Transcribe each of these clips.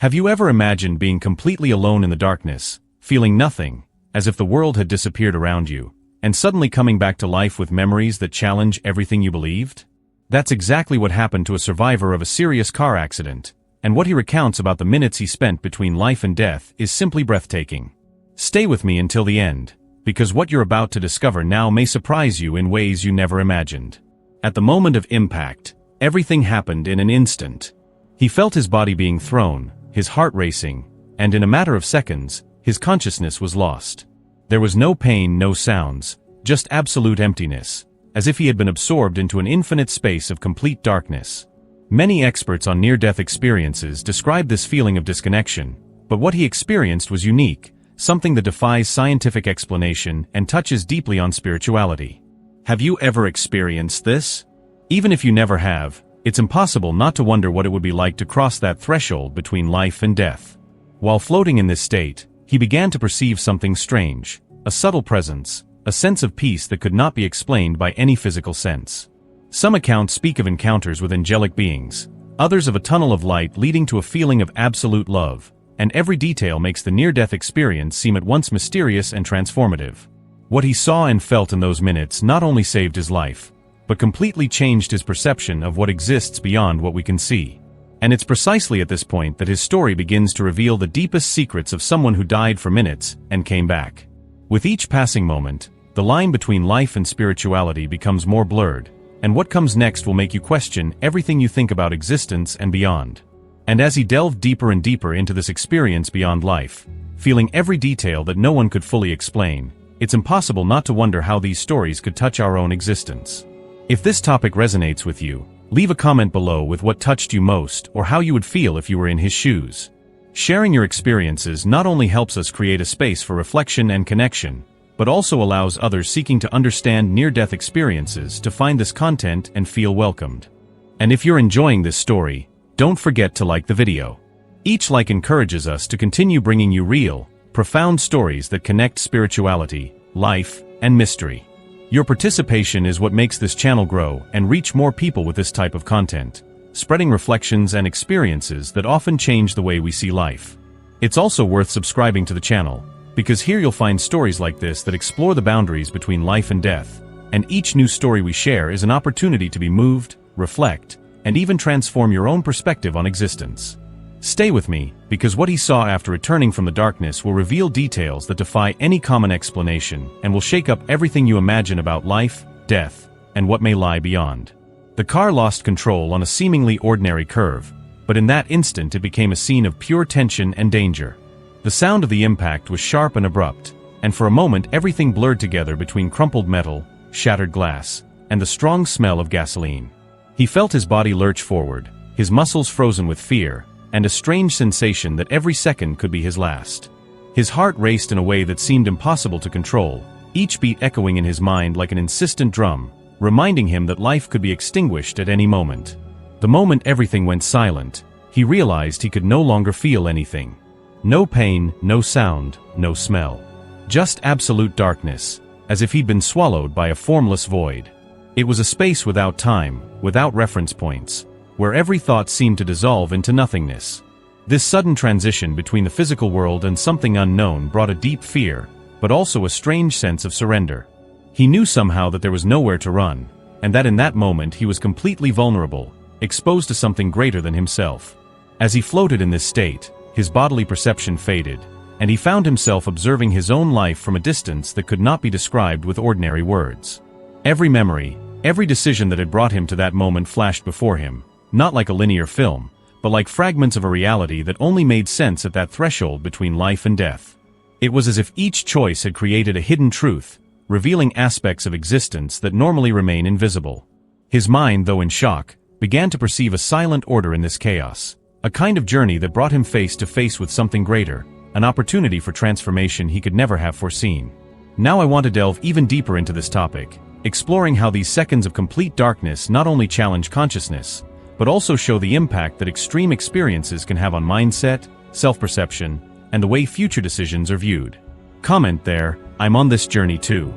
Have you ever imagined being completely alone in the darkness, feeling nothing, as if the world had disappeared around you, and suddenly coming back to life with memories that challenge everything you believed? That's exactly what happened to a survivor of a serious car accident, and what he recounts about the minutes he spent between life and death is simply breathtaking. Stay with me until the end, because what you're about to discover now may surprise you in ways you never imagined. At the moment of impact, everything happened in an instant. He felt his body being thrown, his heart racing, and in a matter of seconds, his consciousness was lost. There was no pain, no sounds, just absolute emptiness, as if he had been absorbed into an infinite space of complete darkness. Many experts on near-death experiences describe this feeling of disconnection, but what he experienced was unique, something that defies scientific explanation and touches deeply on spirituality. Have you ever experienced this? Even if you never have, it's impossible not to wonder what it would be like to cross that threshold between life and death. While floating in this state, he began to perceive something strange, a subtle presence, a sense of peace that could not be explained by any physical sense. Some accounts speak of encounters with angelic beings, others of a tunnel of light leading to a feeling of absolute love, and every detail makes the near-death experience seem at once mysterious and transformative. What he saw and felt in those minutes not only saved his life, but completely changed his perception of what exists beyond what we can see. And it's precisely at this point that his story begins to reveal the deepest secrets of someone who died for minutes and came back. With each passing moment, the line between life and spirituality becomes more blurred, and what comes next will make you question everything you think about existence and beyond. And as he delved deeper and deeper into this experience beyond life, feeling every detail that no one could fully explain, it's impossible not to wonder how these stories could touch our own existence. If this topic resonates with you, leave a comment below with what touched you most or how you would feel if you were in his shoes. Sharing your experiences not only helps us create a space for reflection and connection, but also allows others seeking to understand near-death experiences to find this content and feel welcomed. And if you're enjoying this story, don't forget to like the video. Each like encourages us to continue bringing you real, profound stories that connect spirituality, life, and mystery. Your participation is what makes this channel grow and reach more people with this type of content, spreading reflections and experiences that often change the way we see life. It's also worth subscribing to the channel, because here you'll find stories like this that explore the boundaries between life and death, and each new story we share is an opportunity to be moved, reflect, and even transform your own perspective on existence. Stay with me, because what he saw after returning from the darkness will reveal details that defy any common explanation and will shake up everything you imagine about life, death, and what may lie beyond. The car lost control on a seemingly ordinary curve, but in that instant it became a scene of pure tension and danger. The sound of the impact was sharp and abrupt, and for a moment everything blurred together between crumpled metal, shattered glass, and the strong smell of gasoline. He felt his body lurch forward, his muscles frozen with fear, and a strange sensation that every second could be his last. His heart raced in a way that seemed impossible to control, each beat echoing in his mind like an insistent drum, reminding him that life could be extinguished at any moment. The moment everything went silent, he realized he could no longer feel anything. No pain, no sound, no smell. Just absolute darkness, as if he'd been swallowed by a formless void. It was a space without time, without reference points, where every thought seemed to dissolve into nothingness. This sudden transition between the physical world and something unknown brought a deep fear, but also a strange sense of surrender. He knew somehow that there was nowhere to run, and that in that moment he was completely vulnerable, exposed to something greater than himself. As he floated in this state, his bodily perception faded, and he found himself observing his own life from a distance that could not be described with ordinary words. Every memory, every decision that had brought him to that moment flashed before him, not like a linear film, but like fragments of a reality that only made sense at that threshold between life and death. It was as if each choice had created a hidden truth, revealing aspects of existence that normally remain invisible. His mind, though in shock, began to perceive a silent order in this chaos, a kind of journey that brought him face to face with something greater, an opportunity for transformation he could never have foreseen. Now I want to delve even deeper into this topic, exploring how these seconds of complete darkness not only challenge consciousness, but also show the impact that extreme experiences can have on mindset, self-perception, and the way future decisions are viewed. Comment there, I'm on this journey too.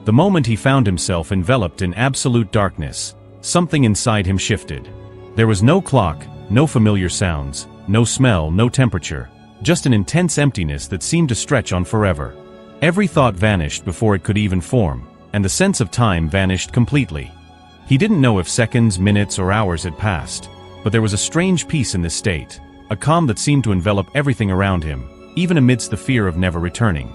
The moment he found himself enveloped in absolute darkness, something inside him shifted. There was no clock, no familiar sounds, no smell, no temperature, just an intense emptiness that seemed to stretch on forever. Every thought vanished before it could even form, and the sense of time vanished completely. He didn't know if seconds, minutes, or hours had passed, but there was a strange peace in this state, a calm that seemed to envelop everything around him, even amidst the fear of never returning.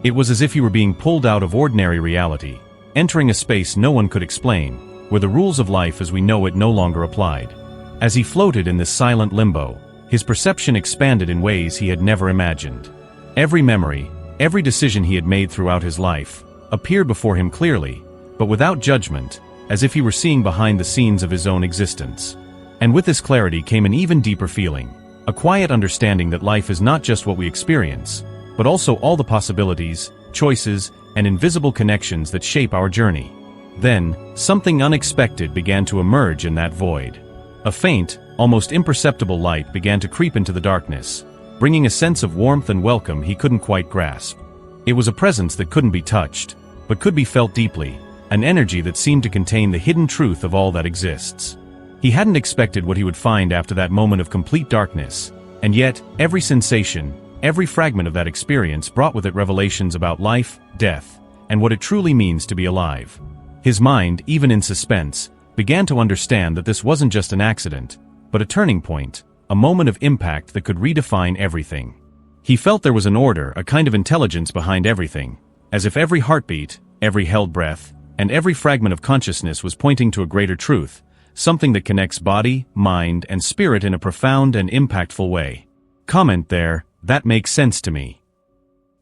It was as if he were being pulled out of ordinary reality, entering a space no one could explain, where the rules of life as we know it no longer applied. As he floated in this silent limbo, his perception expanded in ways he had never imagined. Every memory, every decision he had made throughout his life, appeared before him clearly, but without judgment, as if he were seeing behind the scenes of his own existence. And with this clarity came an even deeper feeling, a quiet understanding that life is not just what we experience, but also all the possibilities, choices, and invisible connections that shape our journey. Then, something unexpected began to emerge in that void. A faint, almost imperceptible light began to creep into the darkness, bringing a sense of warmth and welcome he couldn't quite grasp. It was a presence that couldn't be touched, but could be felt deeply, an energy that seemed to contain the hidden truth of all that exists. He hadn't expected what he would find after that moment of complete darkness, and yet, every sensation, every fragment of that experience brought with it revelations about life, death, and what it truly means to be alive. His mind, even in suspense, began to understand that this wasn't just an accident, but a turning point, a moment of impact that could redefine everything. He felt there was an order, a kind of intelligence behind everything, as if every heartbeat, every held breath, and every fragment of consciousness was pointing to a greater truth, something that connects body, mind, and spirit in a profound and impactful way. Comment there, that makes sense to me.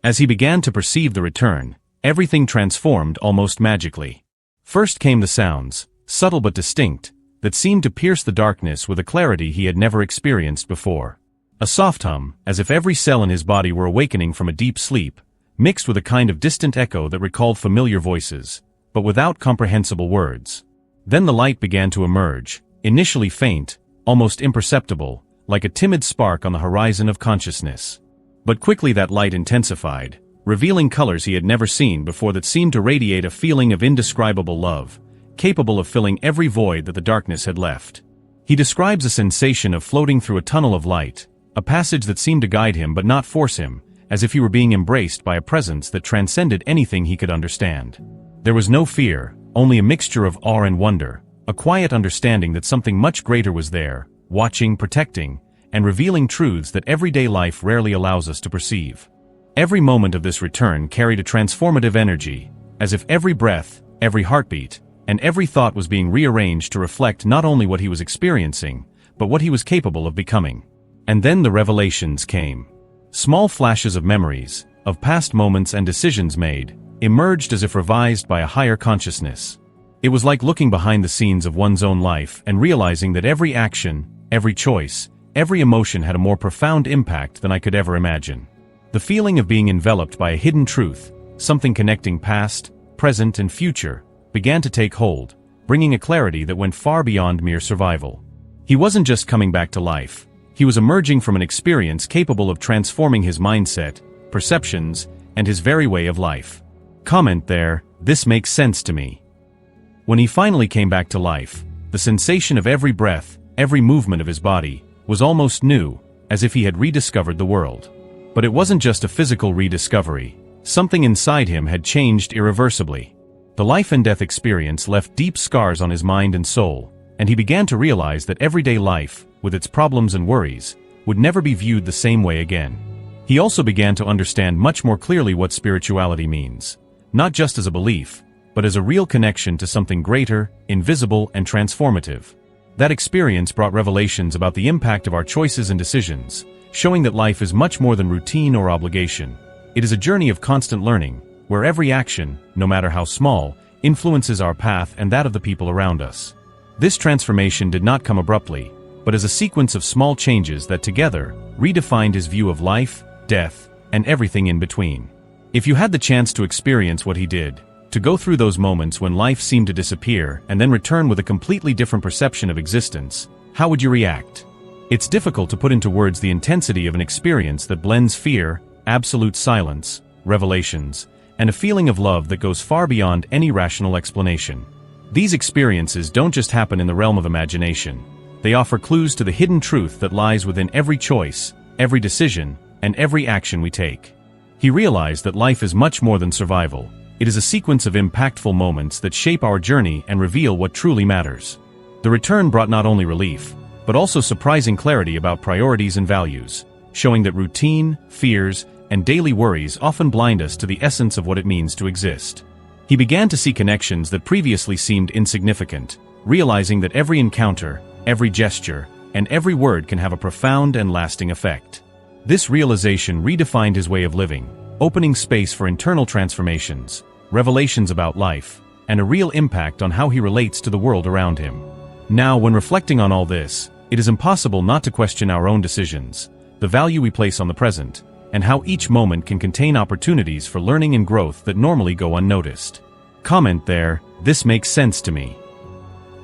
As he began to perceive the return, everything transformed almost magically. First came the sounds, subtle but distinct, that seemed to pierce the darkness with a clarity he had never experienced before. A soft hum, as if every cell in his body were awakening from a deep sleep, mixed with a kind of distant echo that recalled familiar voices, but without comprehensible words. Then the light began to emerge, initially faint, almost imperceptible, like a timid spark on the horizon of consciousness. But quickly that light intensified, revealing colors he had never seen before that seemed to radiate a feeling of indescribable love, capable of filling every void that the darkness had left. He describes a sensation of floating through a tunnel of light, a passage that seemed to guide him but not force him, as if he were being embraced by a presence that transcended anything he could understand. There was no fear, only a mixture of awe and wonder, a quiet understanding that something much greater was there, watching, protecting, and revealing truths that everyday life rarely allows us to perceive. Every moment of this return carried a transformative energy, as if every breath, every heartbeat, and every thought was being rearranged to reflect not only what he was experiencing, but what he was capable of becoming. And then the revelations came. Small flashes of memories, of past moments and decisions made, emerged as if revised by a higher consciousness. It was like looking behind the scenes of one's own life and realizing that every action, every choice, every emotion had a more profound impact than I could ever imagine. The feeling of being enveloped by a hidden truth, something connecting past, present, and future, began to take hold, bringing a clarity that went far beyond mere survival. He wasn't just coming back to life, he was emerging from an experience capable of transforming his mindset, perceptions, and his very way of life. Comment there, this makes sense to me. When he finally came back to life, the sensation of every breath, every movement of his body, was almost new, as if he had rediscovered the world. But it wasn't just a physical rediscovery, something inside him had changed irreversibly. The life and death experience left deep scars on his mind and soul, and he began to realize that everyday life, with its problems and worries, would never be viewed the same way again. He also began to understand much more clearly what spirituality means, not just as a belief, but as a real connection to something greater, invisible, and transformative. That experience brought revelations about the impact of our choices and decisions, showing that life is much more than routine or obligation. It is a journey of constant learning, where every action, no matter how small, influences our path and that of the people around us. This transformation did not come abruptly, but as a sequence of small changes that together redefined his view of life, death, and everything in between. If you had the chance to experience what he did, to go through those moments when life seemed to disappear and then return with a completely different perception of existence, how would you react? It's difficult to put into words the intensity of an experience that blends fear, absolute silence, revelations, and a feeling of love that goes far beyond any rational explanation. These experiences don't just happen in the realm of imagination. they offer clues to the hidden truth that lies within every choice, every decision, and every action we take. He realized that life is much more than survival. It is a sequence of impactful moments that shape our journey and reveal what truly matters. The return brought not only relief, but also surprising clarity about priorities and values, showing that routine, fears, and daily worries often blind us to the essence of what it means to exist. He began to see connections that previously seemed insignificant, realizing that every encounter, every gesture, and every word can have a profound and lasting effect. This realization redefined his way of living, opening space for internal transformations, revelations about life, and a real impact on how he relates to the world around him. Now, when reflecting on all this, it is impossible not to question our own decisions, the value we place on the present, and how each moment can contain opportunities for learning and growth that normally go unnoticed. Comment there, "This makes sense to me."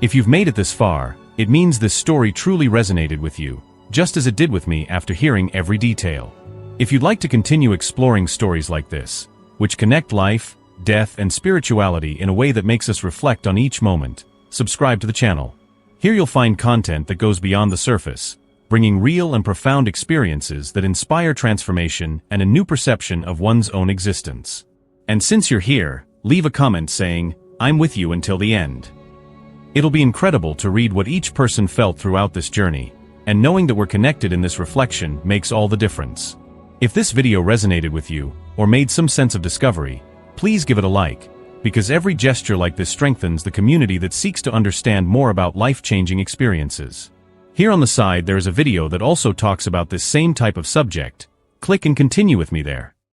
If you've made it this far, it means this story truly resonated with you, just as it did with me after hearing every detail. If you'd like to continue exploring stories like this, which connect life, death, and spirituality in a way that makes us reflect on each moment, subscribe to the channel. Here you'll find content that goes beyond the surface, bringing real and profound experiences that inspire transformation and a new perception of one's own existence. And since you're here, leave a comment saying, "I'm with you until the end." It'll be incredible to read what each person felt throughout this journey, and knowing that we're connected in this reflection makes all the difference. If this video resonated with you, or made some sense of discovery, please give it a like, because every gesture like this strengthens the community that seeks to understand more about life-changing experiences. Here on the side there is a video that also talks about this same type of subject. Click and continue with me there.